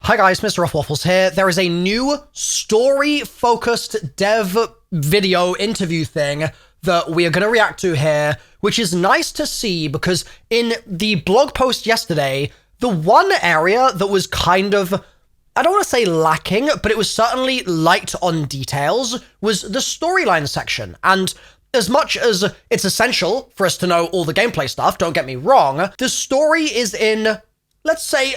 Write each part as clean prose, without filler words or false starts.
Hi guys, MrRoflWaffles here. There is a new story-focused dev video interview thing that we are going to react to here, which is nice to see because in the blog post yesterday, the one area that was kind of, I don't want to say lacking, but it was certainly light on details, was the storyline section. And as much as it's essential for us to know all the gameplay stuff, don't get me wrong, the story is in, let's say,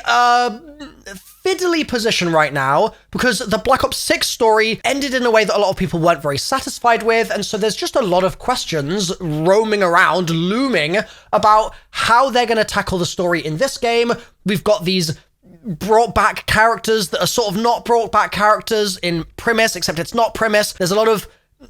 fiddly position right now because the Black Ops 6 story ended in a way that a lot of people weren't very satisfied with, and so there's just a lot of questions roaming around, looming about how they're going to tackle the story in this game. We've got these brought back characters that are sort of not brought back characters in premise, except it's not premise. There's a lot of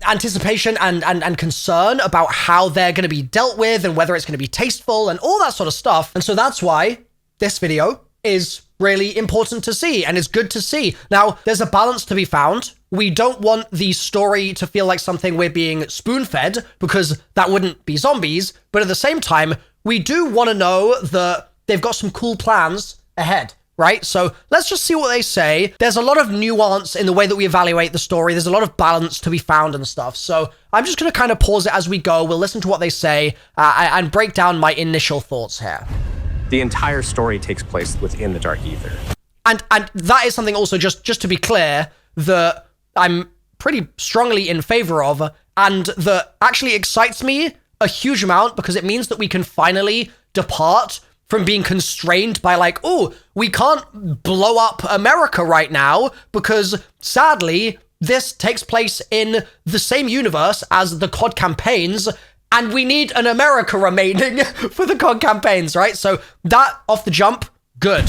anticipation and concern about how they're going to be dealt with and whether it's going to be tasteful and all that sort of stuff. And so that's why this video is really important to see, and it's good to see. Now, there's a balance to be found. We don't want the story to feel like something we're being spoon-fed, because that wouldn't be zombies, but at the same time, we do want to know that they've got some cool plans ahead, right? So let's just see what they say. There's a lot of nuance in the way that we evaluate the story. There's a lot of balance to be found and stuff. So I'm just going to kind of pause it as we go. We'll listen to what they say and break down my initial thoughts here. The entire story takes place within the Dark Aether. And that is something also, just to be clear, that I'm pretty strongly in favor of, and that actually excites me a huge amount because it means that we can finally depart from being constrained by like, oh, we can't blow up America right now because sadly, this takes place in the same universe as the COD campaigns, and we need an America remaining for the COD campaigns, right? So that, off the jump, good.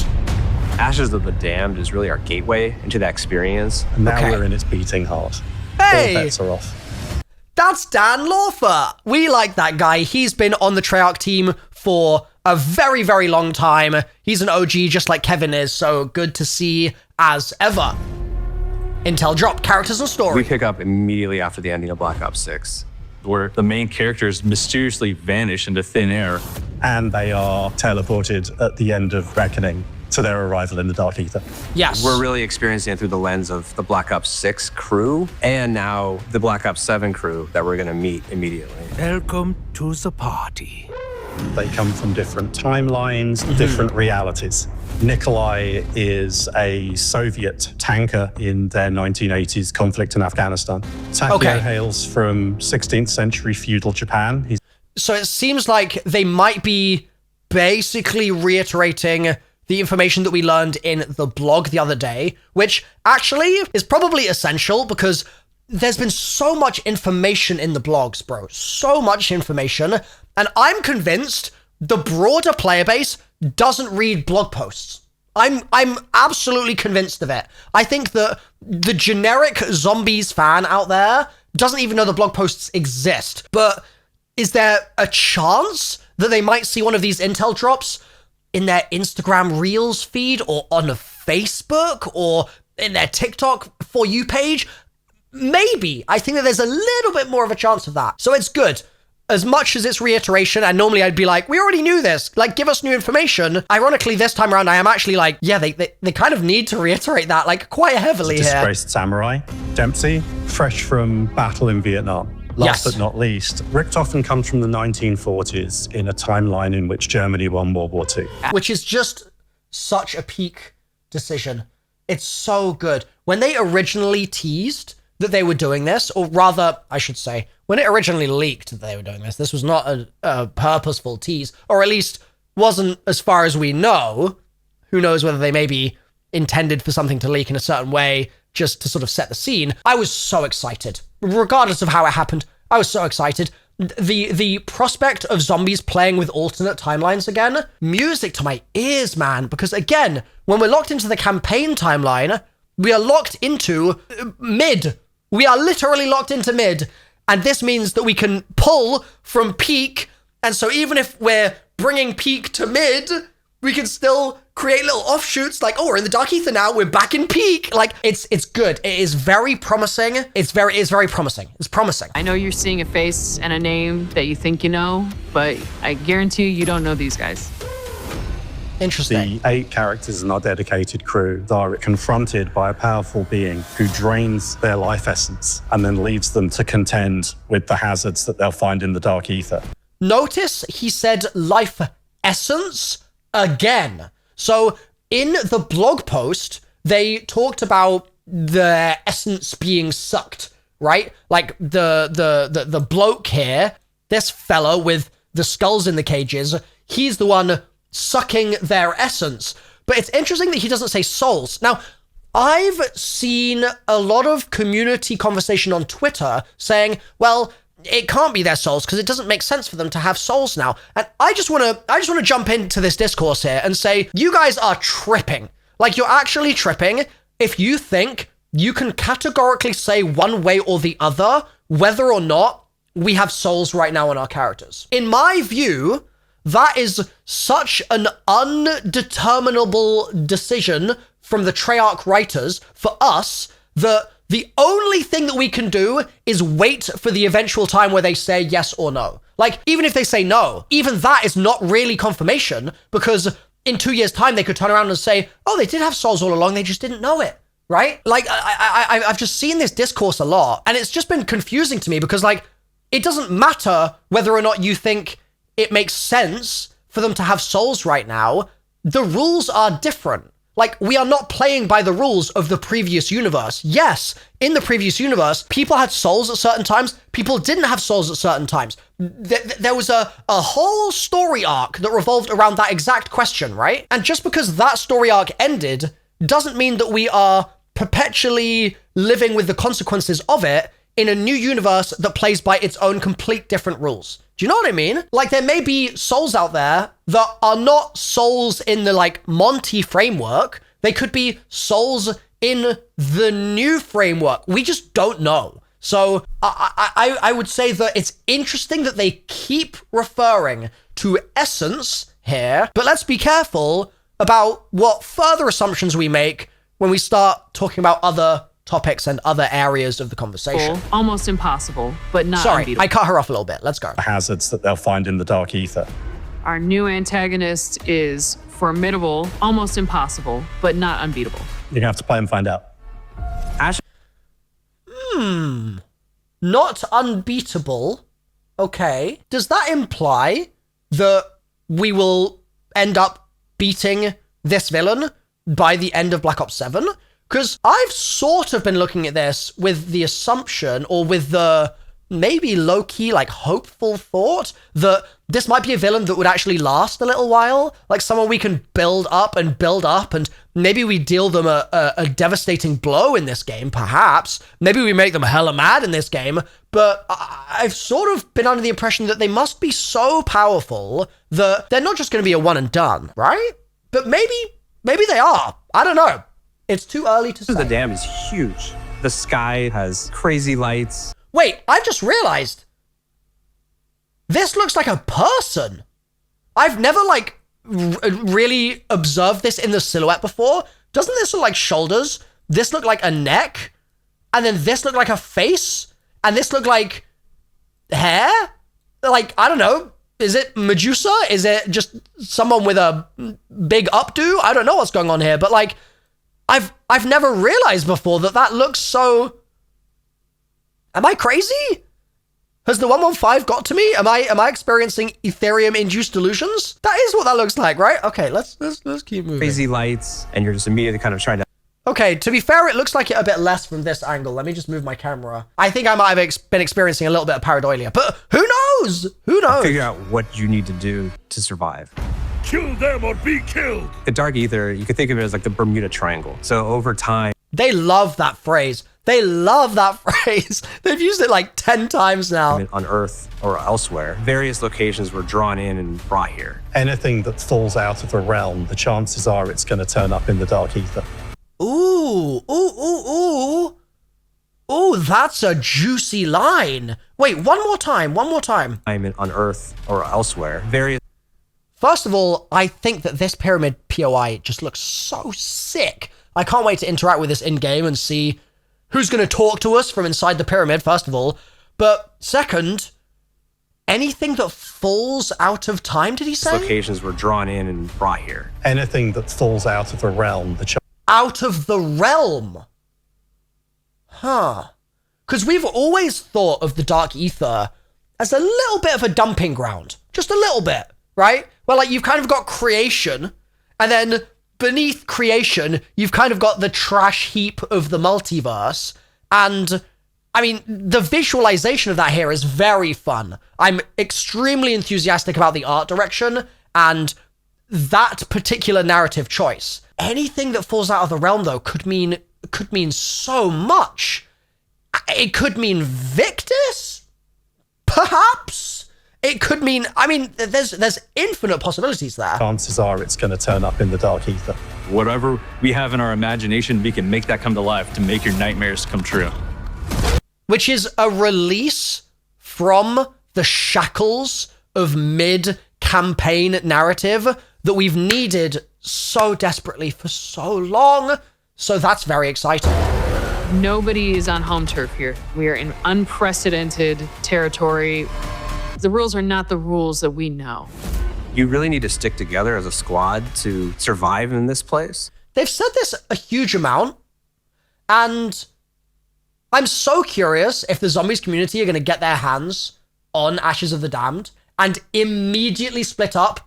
Ashes of the Damned is really our gateway into that experience. And now we're in its beating heart. Hey! All bets are off. That's Dan Lawfer. We like that guy. He's been on the Treyarch team for a very, very long time. He's an OG just like Kevin is, so good to see as ever. Intel drop, characters and story. We pick up immediately after the ending of Black Ops 6. Where the main characters mysteriously vanish into thin air. And they are teleported at the end of Reckoning to their arrival in the Dark Aether. Yes. We're really experiencing it through the lens of the Black Ops 6 crew and now the Black Ops 7 crew that we're going to meet immediately. Welcome to the party. They come from different timelines, different realities. Nikolai is a Soviet tanker in their 1980s conflict in Afghanistan. Takeo hails from 16th century feudal Japan. So it seems like they might be basically reiterating the information that we learned in the blog the other day, which actually is probably essential because there's been so much information in the blogs, bro. So much information. And I'm convinced the broader player base doesn't read blog posts. I'm absolutely convinced of it. I think that the generic zombies fan out there doesn't even know the blog posts exist. But is there a chance that they might see one of these intel drops in their Instagram Reels feed or on Facebook or in their TikTok For You page? Maybe. I think that there's a little bit more of a chance of that. So it's good. As much as it's reiteration, and normally I'd be like, we already knew this, like, give us new information. Ironically, this time around, I am actually like, yeah, they kind of need to reiterate that, like, quite heavily here. Disgraced samurai. Dempsey, fresh from battle in Vietnam. Last but not least, Richtofen comes from the 1940s in a timeline in which Germany won World War II. Which is just such a peak decision. It's so good. When they originally teased that they were doing this, or rather, I should say, when it originally leaked that they were doing this was not a purposeful tease, or at least wasn't as far as we know. Who knows whether they maybe intended for something to leak in a certain way just to sort of set the scene. I was so excited. Regardless of how it happened, I was so excited. The prospect of zombies playing with alternate timelines again, music to my ears, man, because again, when we're locked into the campaign timeline, we are locked into mid. We are literally locked into mid. And this means that we can pull from peak. And so even if we're bringing peak to mid, we can still create little offshoots like, oh, we're in the Dark Aether now, we're back in peak. Like, it's good. It is very promising. It's very promising. It's promising. I know you're seeing a face and a name that you think you know, but I guarantee you don't know these guys. Interesting. The 8 characters in our dedicated crew are confronted by a powerful being who drains their life essence and then leaves them to contend with the hazards that they'll find in the Dark Aether. Notice he said life essence again. So in the blog post, they talked about the essence being sucked, right? Like the bloke here, this fellow with the skulls in the cages, he's the one sucking their essence. But it's interesting that he doesn't say souls. Now, I've seen a lot of community conversation on Twitter saying, well, it can't be their souls because it doesn't make sense for them to have souls now. And I just want to jump into this discourse here and say, you guys are tripping. Like, you're actually tripping if you think you can categorically say one way or the other whether or not we have souls right now in our characters. In my view, that is such an undeterminable decision from the Treyarch writers for us that the only thing that we can do is wait for the eventual time where they say yes or no. Like, even if they say no, even that is not really confirmation, because in 2 years' time, they could turn around and say, oh, they did have souls all along, they just didn't know it, right? Like, I've just seen this discourse a lot, and it's just been confusing to me because, like, it doesn't matter whether or not you think it makes sense for them to have souls right now. The rules are different. Like, we are not playing by the rules of the previous universe. Yes, in the previous universe, people had souls at certain times. People didn't have souls at certain times. There was a whole story arc that revolved around that exact question, right? And just because that story arc ended doesn't mean that we are perpetually living with the consequences of it in a new universe that plays by its own complete different rules. Do you know what I mean? Like, there may be souls out there that are not souls in the, like, Monty framework. They could be souls in the new framework. We just don't know. So I would say that it's interesting that they keep referring to essence here, but let's be careful about what further assumptions we make when we start talking about other topics and other areas of the conversation. Almost impossible, but not Sorry, unbeatable. I cut her off a little bit. Let's go. Hazards that they'll find in the Dark Aether. Our new antagonist is formidable, almost impossible, but not unbeatable. You're gonna have to play and find out. Not unbeatable. Okay. Does that imply that we will end up beating this villain by the end of Black Ops 7? Because I've sort of been looking at this with the assumption, or with the maybe low-key, like, hopeful thought that this might be a villain that would actually last a little while. Like, someone we can build up, and maybe we deal them a devastating blow in this game, perhaps. Maybe we make them hella mad in this game. But I've sort of been under the impression that they must be so powerful that they're not just going to be a one and done, right? But maybe they are. I don't know. It's too early to say. The dam is huge. The sky has crazy lights. Wait, I just realized. This looks like a person. I've never, like, really observed this in the silhouette before. Doesn't this look like shoulders? This look like a neck? And then this look like a face? And this look like hair? Like, I don't know. Is it Medusa? Is it just someone with a big updo? I don't know what's going on here, but, like, I've never realized before that looks so... Am I crazy? Has the 115 got to me? Am I experiencing Ethereum-induced delusions? That is what that looks like, right? Okay, let's keep moving. Crazy lights, and you're just immediately kind of trying to... Okay, to be fair, it looks like it a bit less from this angle. Let me just move my camera. I think I might have been experiencing a little bit of pareidolia, but who knows? Who knows? Figure out what you need to do to survive. Kill them or be killed. The Dark Aether, you could think of it as like the Bermuda Triangle. So over time... They love that phrase. They love that phrase. They've used it like 10 times now. On Earth or elsewhere, various locations were drawn in and brought here. Anything that falls out of a realm, the chances are it's going to turn up in the Dark Aether. Ooh, that's a juicy line. Wait, one more time. On Earth or elsewhere, various... First of all, I think that this pyramid POI just looks so sick. I can't wait to interact with this in-game and see who's going to talk to us from inside the pyramid, first of all. But second, anything that falls out of time, did he say? Locations were drawn in and brought here. Anything that falls out of the realm, Out of the realm. Huh. Because we've always thought of the Dark Aether as a little bit of a dumping ground. Just a little bit, right? Where like you've kind of got creation, and then beneath creation, you've kind of got the trash heap of the multiverse. And I mean, the visualization of that here is very fun. I'm extremely enthusiastic about the art direction and that particular narrative choice. Anything that falls out of the realm, though, could mean so much. It could mean Victus, perhaps. It could mean, I mean, there's infinite possibilities there. chances are it's going to turn up in the Dark Aether. Whatever we have in our imagination, we can make that come to life to make your nightmares come true. Which is a release from the shackles of mid-campaign narrative that we've needed so desperately for so long. So that's very exciting. Nobody is on home turf here. We are in unprecedented territory. The rules are not the rules that we know. You really need to stick together as a squad to survive in this place. They've said this a huge amount, and I'm so curious if the zombies community are going to get their hands on Ashes of the Damned and immediately split up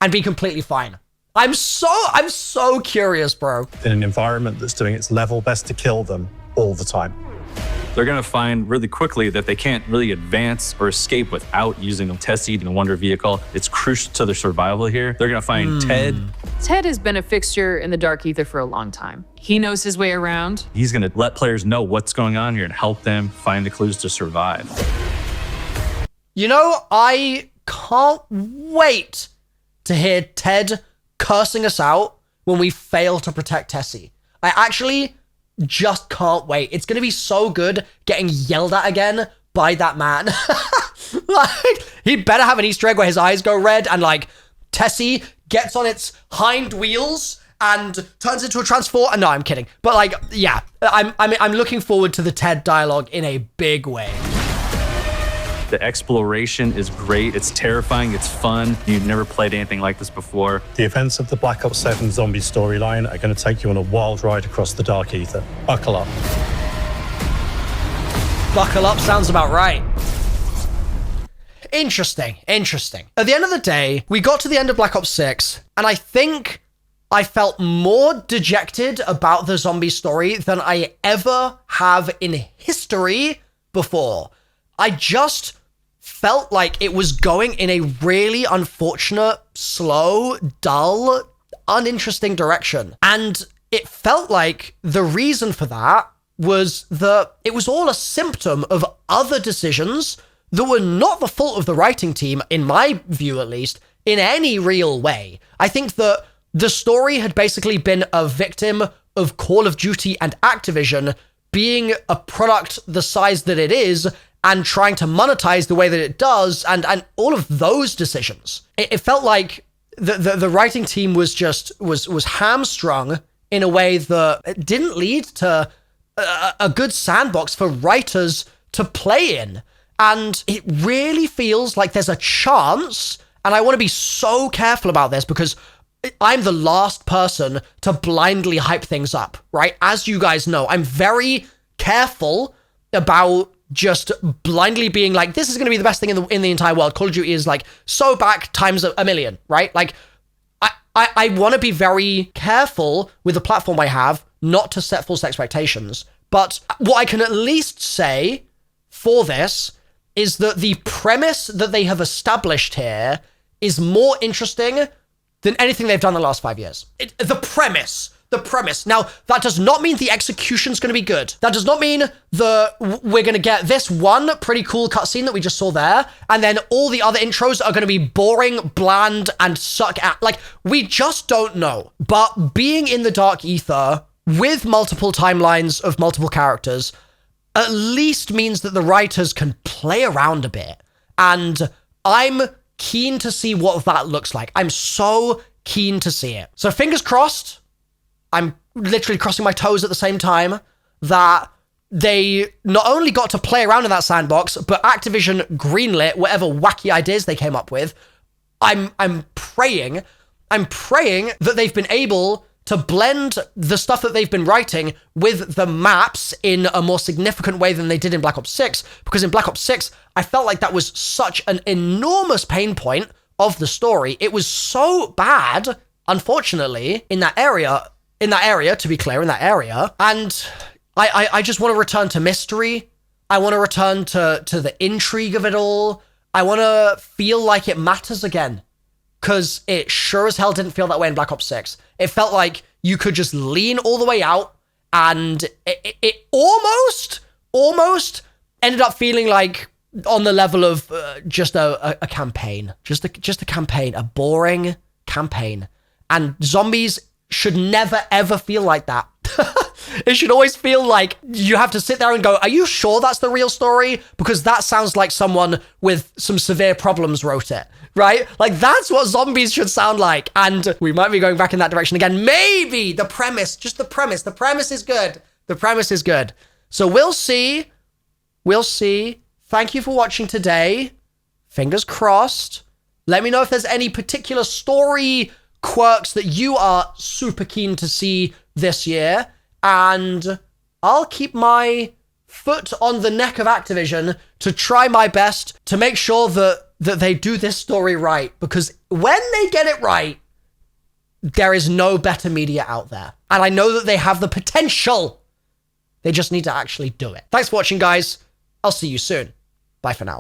and be completely fine. I'm so curious, bro. In an environment that's doing its level best to kill them all the time. They're going to find really quickly that they can't really advance or escape without using the Tessie, the Wonder Vehicle. It's crucial to their survival here. They're going to find Ted. Ted has been a fixture in the Dark Aether for a long time. He knows his way around. He's going to let players know what's going on here and help them find the clues to survive. You know, I can't wait to hear Ted cursing us out when we fail to protect Tessie. I actually just can't wait. It's going to be so good getting yelled at again by that man. Like, he better have an Easter egg where his eyes go red and like Tessie gets on its hind wheels and turns into a transformer. No, I'm kidding. But like, yeah, I'm looking forward to the Ted dialogue in a big way. The exploration is great. It's terrifying. It's fun. You've never played anything like this before. The events of the Black Ops 7 zombie storyline are going to take you on a wild ride across the Dark Aether. Buckle up. Buckle up sounds about right. Interesting. At the end of the day, we got to the end of Black Ops 6, and I think I felt more dejected about the zombie story than I ever have in history before. I just felt like it was going in a really unfortunate, slow, dull, uninteresting direction. And it felt like the reason for that was that it was all a symptom of other decisions that were not the fault of the writing team, in my view at least, in any real way. I think that the story had basically been a victim of Call of Duty and Activision being a product the size that it is and trying to monetize the way that it does, and all of those decisions. It felt like the writing team was hamstrung in a way that didn't lead to a good sandbox for writers to play in. And it really feels like there's a chance, and I want to be so careful about this because I'm the last person to blindly hype things up, right? As you guys know, I'm very careful about just blindly being like, this is going to be the best thing in the entire world. Call of Duty is like so back times a million, right? Like, I want to be very careful with the platform I have not to set false expectations. But what I can at least say for this is that the premise that they have established here is more interesting than anything they've done the last 5 years. The premise. Now, that does not mean the execution's going to be good. That does not mean that we're going to get this one pretty cool cutscene that we just saw there, and then all the other intros are going to be boring, bland, and suck at. Like, we just don't know. But being in the Dark Aether with multiple timelines of multiple characters at least means that the writers can play around a bit. And I'm keen to see what that looks like. I'm so keen to see it. So fingers crossed. I'm literally crossing my toes at the same time that they not only got to play around in that sandbox, but Activision greenlit whatever wacky ideas they came up with. I'm praying that they've been able to blend the stuff that they've been writing with the maps in a more significant way than they did in Black Ops 6, because in Black Ops 6, I felt like that was such an enormous pain point of the story. It was so bad, unfortunately, in that area, to be clear, in that area. And I just want to return to mystery. I want to return to the intrigue of it all. I want to feel like it matters again. Because it sure as hell didn't feel that way in Black Ops 6. It felt like you could just lean all the way out, and it almost ended up feeling like on the level of just a campaign. Just a campaign. A boring campaign. And zombies should never, ever feel like that. It should always feel like you have to sit there and go, are you sure that's the real story? Because that sounds like someone with some severe problems wrote it, right? Like, that's what zombies should sound like. And we might be going back in that direction again. Maybe the premise. The premise is good. The premise is good. So we'll see. Thank you for watching today. Fingers crossed. Let me know if there's any particular story quirks that you are super keen to see this year. And I'll keep my foot on the neck of Activision to try my best to make sure that they do this story right. Because when they get it right, there is no better media out there. And I know that they have the potential. They just need to actually do it. Thanks for watching, guys. I'll see you soon. Bye for now.